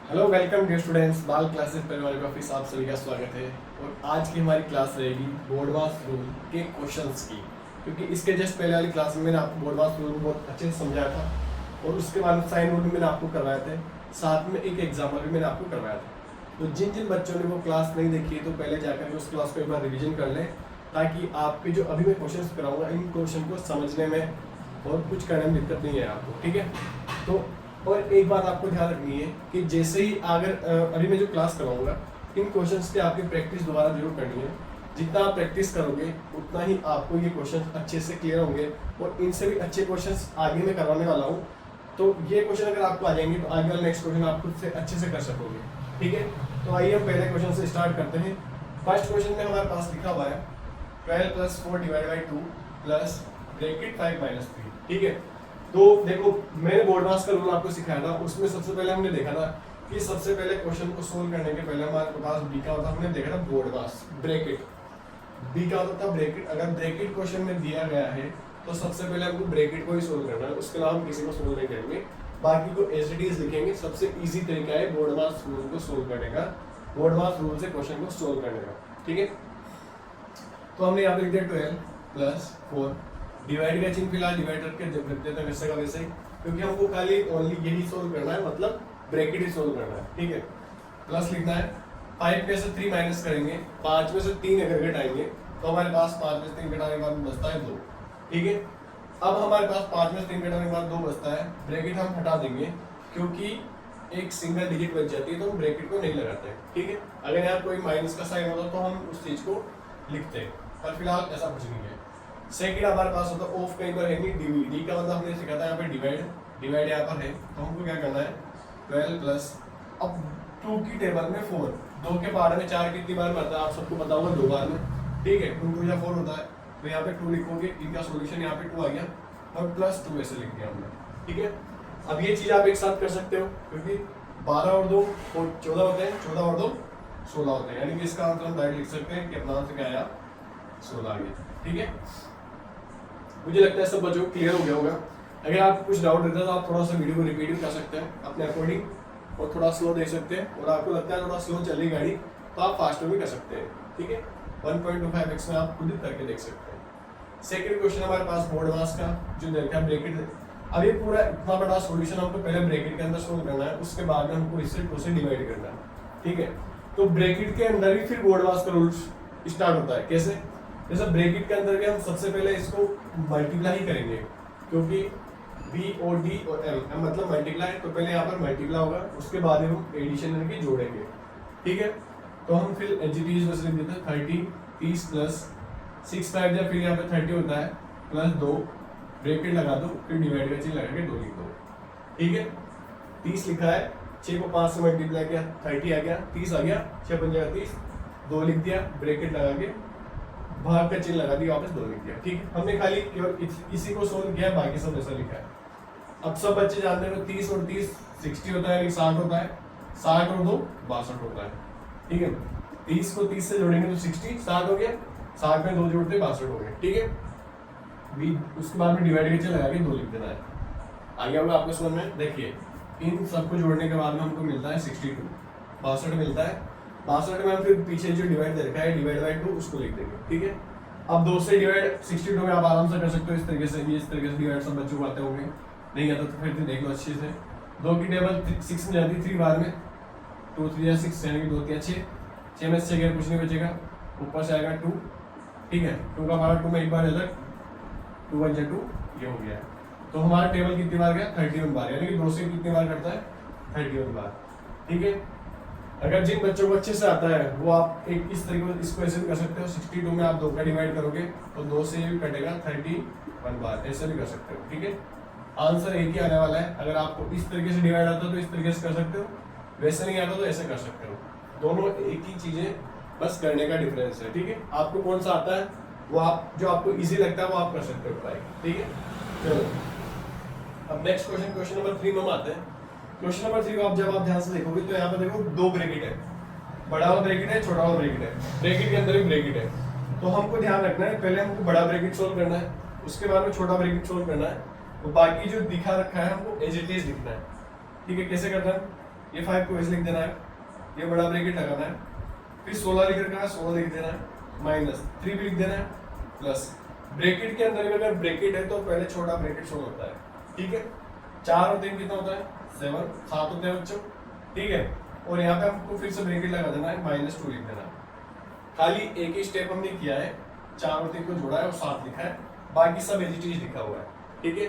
Hello welcome dear students, बाल classes परिवार का ऑफिस आप सभी का स्वागत है। और आज की हमारी क्लास रहेगी बोर्डवास रूल के क्वेश्चंस की, क्योंकि इसके जस्ट पहले वाली क्लास में मैंने आपको बोर्डवास रूल बहुत अच्छे से समझाया था और उसके बाद साइन रूल मैंने आपको करवाए थे, साथ में एक एग्जाम्पल भी मैंने आपको करवाया था। तो जिन जिन बच्चों ने वो क्लास नहीं देखी है तो पहले जाकर के उस क्लास को एक बार रिविजन कर लें, ताकि आपके जो अभी मैं क्वेश्चन कराऊंगा इन क्वेश्चन को समझने में और कुछ करने में दिक्कत नहीं है आपको। ठीक है, तो और एक बात आपको ध्यान रखनी है कि जैसे ही अगर अभी मैं जो क्लास करवाऊंगा इन क्वेश्चंस की आपकी प्रैक्टिस दोबारा जरूर करनी है। जितना आप प्रैक्टिस करोगे उतना ही आपको ये क्वेश्चंस अच्छे से क्लियर होंगे और इनसे भी अच्छे क्वेश्चंस आगे मैं करवाने वाला हूँ। तो ये क्वेश्चन अगर आपको आ जाएंगे तो आगे वाला नेक्स्ट क्वेश्चन आप खुद से अच्छे से कर सकोगे। ठीक है, तो आइए हम पहले क्वेश्चन से स्टार्ट करते हैं। फर्स्ट क्वेश्चन में हमारे पास लिखा हुआ है 12 + 4 / 2 प्लस ब्रैकेट 5 - 3। ठीक है, तो देखो मैंने बोर्डवास का रूल आपको सिखाया था, उसमें सबसे पहले हमने देखा था कि सबसे पहले क्वेश्चन को सोल्व करने के पहले हमारे पास बी का होता, हमने देखा था बोर्डवास ब्रैकेट, बी का होता था ब्रैकेट। अगर ब्रैकेट क्वेश्चन में दिया गया है तो सबसे पहले हमको ब्रैकेट को ही सोल्व करना है, उसके अलावा हम किसी को सोल्व नहीं करेंगे, बाकी को एज इट इज लिखेंगे। सबसे ईजी तरीका है बोर्डवास रूल को सोल्व करने का, बोर्डवास रूल से क्वेश्चन को सोल्व करने का। ठीक है, तो हमने यहाँ पे लिख दिया 12 + 4 डिवाइड का चिन्ह फिलहाल डिवाइडर के जब लिख देते हैं वैसे का वैसे ही, क्योंकि हमको खाली ओनली यही सोल्व करना है, मतलब ब्रैकेट ही सोल्व करना है। ठीक है, प्लस लिखना है 5 में से 3 माइनस करेंगे, 5 में से 3 अगर घटाएंगे तो हमारे पास 5 में से 3 घटाने के बाद बचता है 2। ठीक है, अब हमारे पास 5 में से 3 घटाने के बाद 2 बचता है, ब्रैकेट हम हटा देंगे क्योंकि एक सिंगल डिजिट बच जाती है तो हम ब्रैकेट को नहीं लगाते हैं। ठीक है, अगर यहाँ कोई माइनस का साइन होता तो हम उस चीज को लिखते हैं, पर फिलहाल ऐसा कुछ नहीं है। सेकंड हमारे पास होता है ऑफ, कहीं पर है नहीं, डी, डी का मतलब हमने सीखा था यहाँ पे डिवाइड, डिवाइड यहाँ पर है तो हमको क्या करना है 12 प्लस, अब 2 की टेबल में 4, 2 के पारे में 4 कितनी बार बढ़ता है आप सबको पता होगा, 2 बार में। ठीक है, 2 या 4 होता है, तो यहाँ पे 2 लिखोगे, इनका सोल्यूशन यहाँ पे 2 आ गया और प्लस 2 ऐसे लिख दिया हमने। ठीक है, अब ये चीज आप एक साथ कर सकते हो क्योंकि 12 और 2 14 होते हैं, 14 और 2 16 होते हैं, यानी कि इसका आंसर हम डायरेक्ट लिख सकते हैं कि अपना आंसर क्या आया 16 आ गया। ठीक है, मुझे लगता है सब बच्चों को क्लियर हो गया होगा। अगर आप कुछ डाउट रहता है तो आप थोड़ा सा वीडियो को रिपीट भी कर सकते हैं अपने अकॉर्डिंग और थोड़ा स्लो देख सकते हैं, और आपको लगता है थोड़ा स्लो चल रही गाड़ी तो आप फास्टर भी कर सकते हैं। ठीक है, 1.25x में आप खुद ही करके देख सकते हैं। सेकंड क्वेश्चन हमारे पास बोर्डवास का जो देखा ब्रैकेट, अब ये पूरा इतना बड़ा सॉल्यूशन हमको पहले ब्रैकेट के अंदर सोल्व करना है, उसके बाद में हमको इससे 2 से डिवाइड करना है। ठीक है, तो ब्रैकेट के अंदर ही फिर बोर्डवास का रूल स्टार्ट होता है। कैसे? जैसे ब्रैकेट के अंदर के हम सबसे पहले इसको मल्टीप्लाई करेंगे, क्योंकि बी और डी और एम मतलब मल्टीप्लाई, तो पहले यहाँ पर मल्टीप्लाई होगा, उसके बाद हम एडिशन करके जोड़ेंगे। ठीक है, तो हम फिर एजीटीज बस लिख देते हैं 30 30 प्लस 6 5 या फिर यहाँ पे 30 होता है प्लस 2 ब्रैकेट लगा दो, फिर डिवाइड का चिन्ह लगा के 2 लिख दो। ठीक है, 30 लिखा है, 6 को 5 से मल्टीप्लाई किया 30 आ गया, 30 आ गया, 6 5 30, 2 लिख दिया, ब्रैकेट लगा के भाग का चिन्ह लगा दिया, वापस 2 लिख दिया। ठीक है, हमने खाली केवल इसी को सोल्व किया, बाकी सब ऐसा लिखा है। अब सब बच्चे जानते हैं 30 और 30 60 होता है, 60 होता है, 60 और 2 62 होता है। ठीक है, 30 को 30 से जोड़ेंगे तो 60 60 हो गया, 60 में 2 जोड़ते 62 हो गए। ठीक है, उसके बाद में डिवाइड का चिन्ह लगा के 2 लिख देना है। आ गया होगा आपको समझ में। देखिए इन सबको जोड़ने के बाद में हमको मिलता है 62, 62 मिलता है, 62 में हम फिर पीछे जो डिवाइड दे रखा है डिवाइड बाय 2 उसको लिख देंगे। ठीक है, अब 2 से डिवाइड 62 में आप आराम से कर सकते हो इस तरीके से, इस तरीके से डिवाइड सब बच्चों को आते होंगे, नहीं आता तो फिर देख लो अच्छे से। 2 की टेबल 6 में जाती है 3 बार में, 2 3 या 6 यानी कि 2 3 6, 6 में से कुछ नहीं बचेगा, ऊपर से आएगा 2। ठीक है, 2 का पावर 2 में एक बार अलग, 2 1 2 ये हो गया। तो हमारा टेबल कितनी बार गया 31 बार, यानी कि 2 से कितनी बार करता है 31 बार। ठीक है, अगर जिन बच्चों को अच्छे से आता है वो आप एक इस तरीके से इसको ऐसे भी कर सकते हो, 62 में आप 2 का डिवाइड करोगे तो 2 से ये भी कटेगा 31 बार, ऐसे भी कर सकते हो। ठीक है, आंसर एक ही आने वाला है। अगर आपको इस तरीके से डिवाइड आता है तो इस तरीके से कर सकते हो, वैसे नहीं आता तो ऐसे कर सकते हो, दोनों एक ही चीजें, बस करने का डिफरेंस है। ठीक है, आपको कौन सा आता है वो आप जो आपको इजी लगता है वो आप कर सकते हो ट्राई। ठीक है, चलो अब नेक्स्ट क्वेश्चन, क्वेश्चन नंबर 3 में हम आते हैं। क्वेश्चन नंबर 3 को आप जब आप ध्यान से देखोगे तो यहाँ पर देखो 2 ब्रैकेट है, बड़ा वाला ब्रैकेट है, छोटा वाला ब्रैकेट है, ब्रैकेट के अंदर भी ब्रैकेट है। तो हमको ध्यान रखना है, पहले हमको बड़ा ब्रैकेट सोल्व करना है, उसके बाद में छोटा ब्रैकेट सोल्व करना है, तो बाकी जो दिखा रखा है हमको एज इट इज लिखना है। ठीक है, कैसे करना है ये 5 को ऐसे लिख देना है, ये बड़ा ब्रैकेट लगाना है, फिर 16 लिख रखा है, 16 लिख देना है, माइनस 3 भी लिख देना है, प्लस ब्रैकेट के अंदर में अगर ब्रैकेट है तो पहले छोटा ब्रैकेट शो होता है, ठीक है। 4 और 3 कितना होता है 7, 7 होते हैं बच्चों, ठीक है। और यहाँ पे हमको फिर से ब्रैकेट लगा देना है, -2 लिख देना है। खाली एक ही स्टेप हमने किया है, 4 और 3 को जोड़ा है और 7 लिखा है, बाकी सब ऐसी चीज लिखा हुआ है, ठीक है।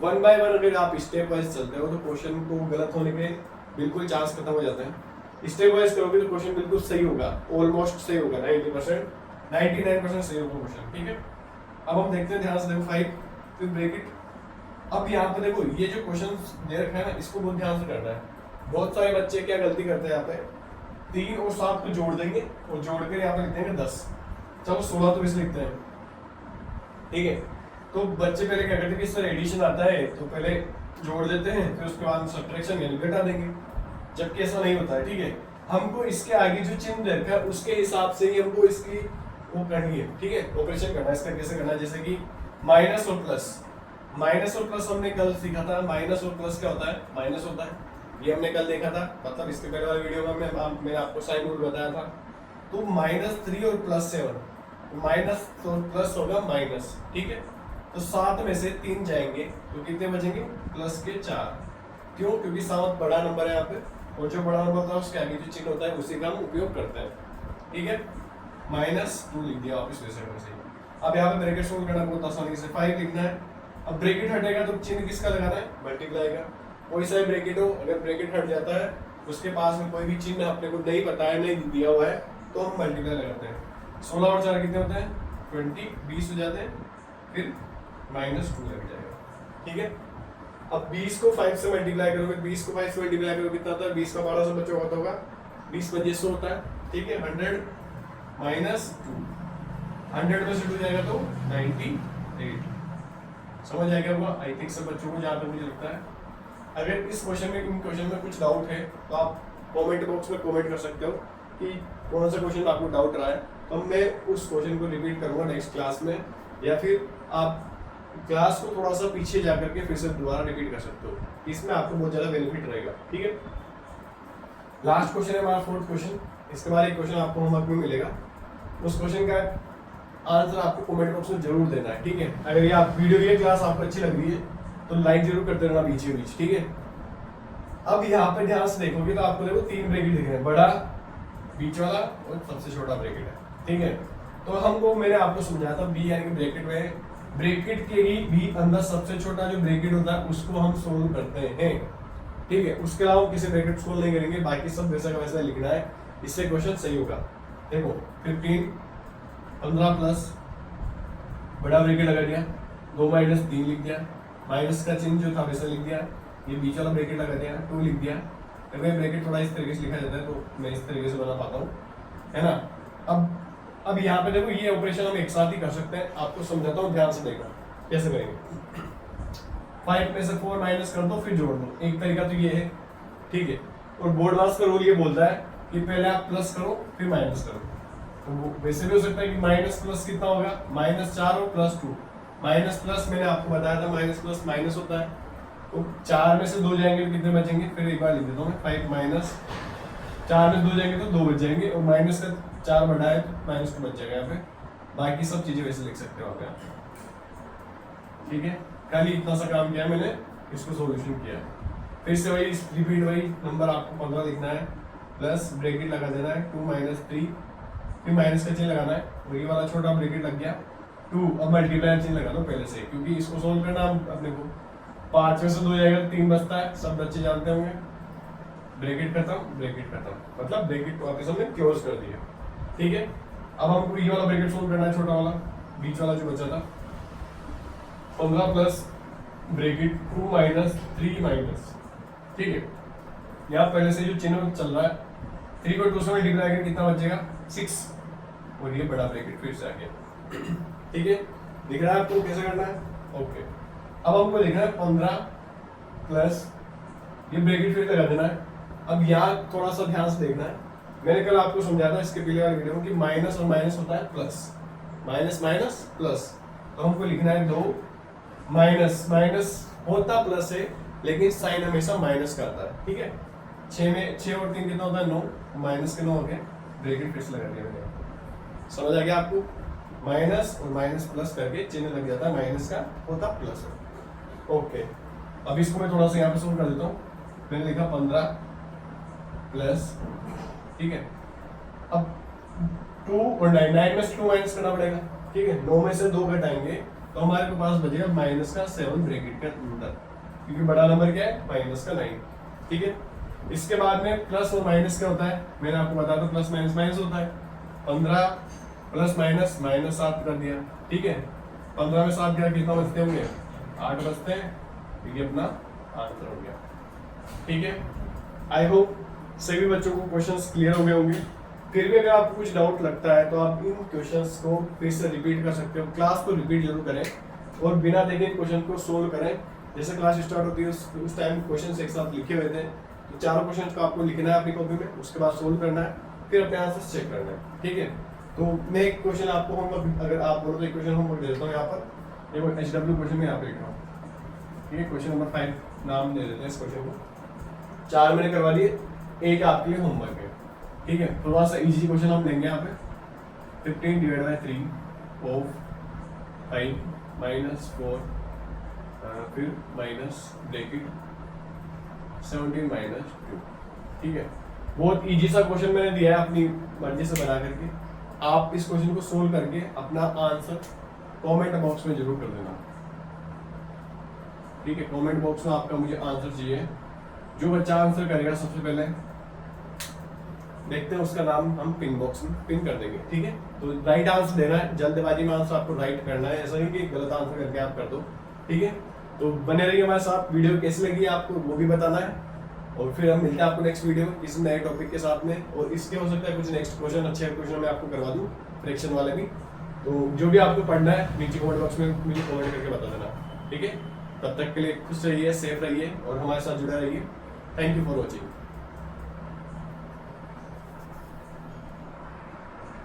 1 बाय 1 अगर आप स्टेप वाइज चलते हो तो क्वेश्चन को गलत होने के बिल्कुल चांस खत्म हो जाते हैं। स्टेप वाइज करोगे तो क्वेश्चन बिल्कुल सही होगा, ऑलमोस्ट सही होगा, 90%, 99% सही होगा क्वेश्चन, ठीक है। अब हम देखते हैं, ध्यान से देखो, 5 फिर ब्रैकेट। अब यहाँ पे देखो ये जो क्वेश्चन दे रखा है ना, इसको बहुत ध्यान से करना है। बहुत सारे बच्चे क्या गलती करते हैं, यहाँ पे 3 और 7 को जोड़ देंगे और जोड़कर यहाँ पे लिख देंगे 10, चलो 16 तो इसे लिखते हैं, ठीक है। तो बच्चे पहले क्या करते हैं कि इस तरह एडिशन आता है तो पहले जोड़ देते हैं, फिर उसके बाद सब्ट्रैक्शन यानी घटा देंगे, जबकि ऐसा नहीं होता है, ठीक है। हमको इसके आगे जो चिन्ह देखा है उसके हिसाब से ही हमको इसकी वो करनी है, ठीक है, ऑपरेशन करना है। इसका कैसे करना है, जैसे कि माइनस और प्लस हमने कल सीखा था। माइनस और प्लस क्या होता है, माइनस होता है, ये हमने कल देखा था, मतलब इसके पहले वाले वीडियो में मैंने आपको साइन रूल बताया था। तो -3 और +7, माइनस और प्लस होगा माइनस, ठीक है। तो 7 में से 3 जाएंगे तो कितने बचेंगे, प्लस के 4। क्यों, क्योंकि 7 बड़ा नंबर है यहाँ पे, और जो बड़ा नंबर होता है उसके आगे जो चिन्ह होता है उसी का हम उपयोग करते हैं, ठीक है। -2 लिख दिया वापस वैसे। अब यहाँ पे ब्रैकेट सोल्व करना बहुत आसानी से, 5 लिखना है। अब ब्रैकेट हटेगा तो चिन्ह किसका लगाना है, मल्टीप्लाई का। कोई सा ब्रैकेट हो, अगर ब्रैकेट हट जाता है उसके पास में कोई भी चिन्ह अपने को नहीं पता है, नहीं दिया हुआ है, तो हम मल्टीप्लाई लगाते हैं। 16 और 4 कितने होते हैं, 20, 20 हो जाते हैं, फिर -2 लग जाएगा, ठीक है। अब 20 को 5 से मल्टीप्लाई करोगे, 20 को 5 से मल्टीप्लाई करोगे कितना होता है, 20 का 12 से बच्चों होता होगा, 20 25 100 होता है, ठीक है। 100 -2, 100 में से 2 जाएगा तो 98। समझ आ गया होगा आई थिंक सब बच्चों को, जहाँ तक मुझे लगता है। अगर इस क्वेश्चन में, इन क्वेश्चन में कुछ डाउट है तो आप कमेंट बॉक्स में कमेंट कर सकते हो कि कौन सा क्वेश्चन आपको डाउट रहा है, तो मैं उस क्वेश्चन को रिपीट करूंगा नेक्स्ट क्लास में, या फिर आप क्लास को थोड़ा सा पीछे जा करके फिर से दोबारा रिपीट कर सकते हो, इसमें आपको बहुत ज़्यादा बेनिफिट रहेगा, ठीक है। लास्ट क्वेश्चन है हमारा 4th क्वेश्चन। इसके बाद एक क्वेश्चन आपको होमवर्क में मिलेगा, उस क्वेश्चन का आंसर आपको कमेंट बॉक्स में जरूर देना है, ठीक है। अगर ये आप वीडियो, ये क्लास आपको अच्छी लग रही है तो लाइक जरूर करते रहना बीच बीच, ठीक है। अब यहाँ पे ध्यान से देखोगे तो आपको देखो 3 ब्रैकेट दिख रहे हैं, बड़ा, बीच वाला और सबसे छोटा ब्रैकेट है, ठीक है। तो हमको, मैंने आपको समझाया था बी यानी कि ब्रैकेट में, ब्रैकेट के ही भी अंदर सबसे छोटा जो ब्रैकेट होता है उसको हम सोल्व करते हैं, ठीक है। उसके अलावा किसी ब्रैकेट सोल्व नहीं करेंगे, बाकी सब वैसा का वैसा लिखना है, इससे क्वेश्चन सही होगा। देखो 15, 15 प्लस बड़ा ब्रैकेट लगा दिया, 2 - 3 लिख दिया, माइनस का चिन्ह जो था वैसा लिख दिया, ये बीच वाला ब्रैकेट लगा दिया, 2 लिख दिया। अगर ब्रैकेट थोड़ा इस तरीके से लिखा जाता है तो मैं इस तरीके से बना पाता हूँ, है ना। अब यहाँ पे देखो ये ऑपरेशन हम एक साथ ही कर सकते हैं, आपको समझाता हूँ, ध्यान से देखना कैसे करेंगे। 5 में से 4 माइनस कर दो फिर जोड़ दो, एक तरीका तो ये है, ठीक है। और बोर्डवास का रूल ये बोलता है कि पहले आप प्लस करो फिर माइनस करो, तो वो वैसे भी हो सकता है कि माइनस प्लस कितना होगा, -4 और +2, माइनस प्लस मैंने आपको बताया था, माइनस प्लस माइनस होता है, तो 4 में से 2 जाएंगे तो कितने बचेंगे, फिर एक बार लिख देता हूँ मैं, 5 माइनस 4 में 2 जाएंगे तो 2 बच जाएंगे, और माइनस का 4 बढ़ाए तो -2 बच जाएगा यहाँ पे। बाकी सब चीजें वैसे लिख सकते हो आप यहाँ, ठीक है। खाली इतना सा काम किया मैंने, इसको सॉल्यूशन किया। फिर से वही रिपीट, वही नंबर आपको 15 लिखना है, प्लस ब्रैकेट लगा देना है 2 - 3, फिर माइनस का चिन्ह लगाना है, वही वाला छोटा ब्रैकेट लग गया 2। अब मल्टीप्लाई चिन्ह लगा दो पहले से, क्योंकि इसको सोल्व करना अपने को, 5 में से 2 जाएगा 3 बचता है, सब बच्चे जानते होंगे। ब्रैकेट खत्म, मतलब ब्रैकेट को वापस हमने क्लोज कर दिया, ठीक है। अब हमको ये वाला ब्रैकेट सोल्व करना है, छोटा वाला बीच वाला जो बचा था, 15 प्लस ब्रैकेट 2 - 3 माइनस, ठीक है। यहाँ पहले से जो चिन्ह चल रहा है, 3 को 2 से मल्टीप्लाई करके कितना बचेगा 6, और ये बड़ा ब्रैकेट फिर से आ गया, ठीक है। दिख रहा है आपको कैसे करना है, ओके। अब हमको देखना है 15 प्लस, ये ब्रैकेट फिर लगा देना है। अब यहाँ थोड़ा सा ध्यान से देखना है, मैंने कल आपको समझाया था इसके पहले वाले वीडियो में कि माइनस और माइनस होता है प्लस, माइनस माइनस प्लस, तो हमको लिखना है 2 माइनस, माइनस होता प्लस है लेकिन साइन हमेशा माइनस का आता है, ठीक है। 6 और 3 कितना होता है 9, माइनस के 9 हो गए, ब्रैकेट फिर से लगा दिया मैंने। समझ आ गया आपको? माइनस और माइनस प्लस करके चिन्ह लग जाता है, माइनस का होता प्लस। ओके, अब इसको मैं थोड़ा सा यहाँ पे सोल्व कर देता हूँ। मैंने लिखा 15 प्लस, ठीक है, अब 2 और 9 में से 2 माइनस करना पड़ेगा, ठीक है। 9 में से 2 घटाएंगे तो हमारे के पास बचेगा माइनस का 7 ब्रैकेट के अंदर, क्योंकि बड़ा नंबर क्या है, माइनस का 9, ठीक है। इसके बाद में प्लस और माइनस क्या होता है, मैंने आपको बताया था, प्लस माइनस माइनस होता है। 15 प्लस माइनस माइनस 7 कर दिया, ठीक है। 15 में 7 गया, कितना बचते होंगे, 8 बचते हैं, ये अपना आंसर हो गया, ठीक है। आई होप सभी बच्चों को क्वेश्चंस क्लियर हो गए होंगे। फिर भी अगर आपको कुछ डाउट लगता है तो आप इन क्वेश्चंस को फिर से रिपीट कर सकते हो, क्लास को रिपीट जरूर करें और बिना देखे क्वेश्चन को सोल्व करें। जैसे क्लास स्टार्ट होती है उस टाइम क्वेश्चन एक साथ लिखे हुए थे, तो चारों क्वेश्चन को आपको लिखना है अपनी कॉपी में, उसके बाद सोल्व करना है, फिर अपने आंसर चेक करना है, ठीक है। तो मैं एक क्वेश्चन आपको होमवर्क, अगर आप बोलो तो एक क्वेश्चन होमवर्क दे देता हूँ यहाँ पर, एक HW क्वेश्चन में यहाँ पे लिख रहा हूँ, ठीक है। क्वेश्चन नंबर 5 नाम दे देते हैं इस क्वेश्चन को, 4 मैंने करवा दिए, एक आपके लिए होमवर्क है, ठीक है। थोड़ा सा इजी क्वेश्चन हम लेंगे यहाँ पे। 15 डिवाइड बाय 3 ऑफ 5 माइनस 4 फिर माइनस ब्रैकेट 17 माइनस 2, ठीक है। बहुत इजी सा क्वेश्चन मैंने दिया है अपनी मर्जी से बना करके। आप इस क्वेश्चन को सोल्व करके अपना आंसर कमेंट बॉक्स में जरूर कर देना, ठीक है। कमेंट बॉक्स में आपका मुझे आंसर चाहिए। जो बच्चा आंसर करेगा सबसे पहले देखते हैं उसका नाम हम पिन बॉक्स में पिन कर देंगे, ठीक है। तो राइट आंसर देना है, जल्दबाजी में आंसर आपको राइट करना है, ऐसा नहीं कि गलत आंसर करके आप कर दो, ठीक है। तो बने रहिए हमारे साथ। वीडियो कैसी लगी आपको वो भी बताना है, और फिर हम मिलते हैं आपको नेक्स्ट वीडियो किसी नए टॉपिक के साथ में। और इसके हो सकता है कुछ नेक्स्ट क्वेश्चन, अच्छे क्वेश्चन मैं आपको करवा दूँ, फ्रैक्शन वाले भी। तो जो भी आपको पढ़ना है नीचे कमेंट बॉक्स में मुझे कमेंट करके बता देना, ठीक है। तब तक के लिए खुश रहिए, सेफ रहिए और हमारे साथ जुड़े रहिए। Thank you for watching.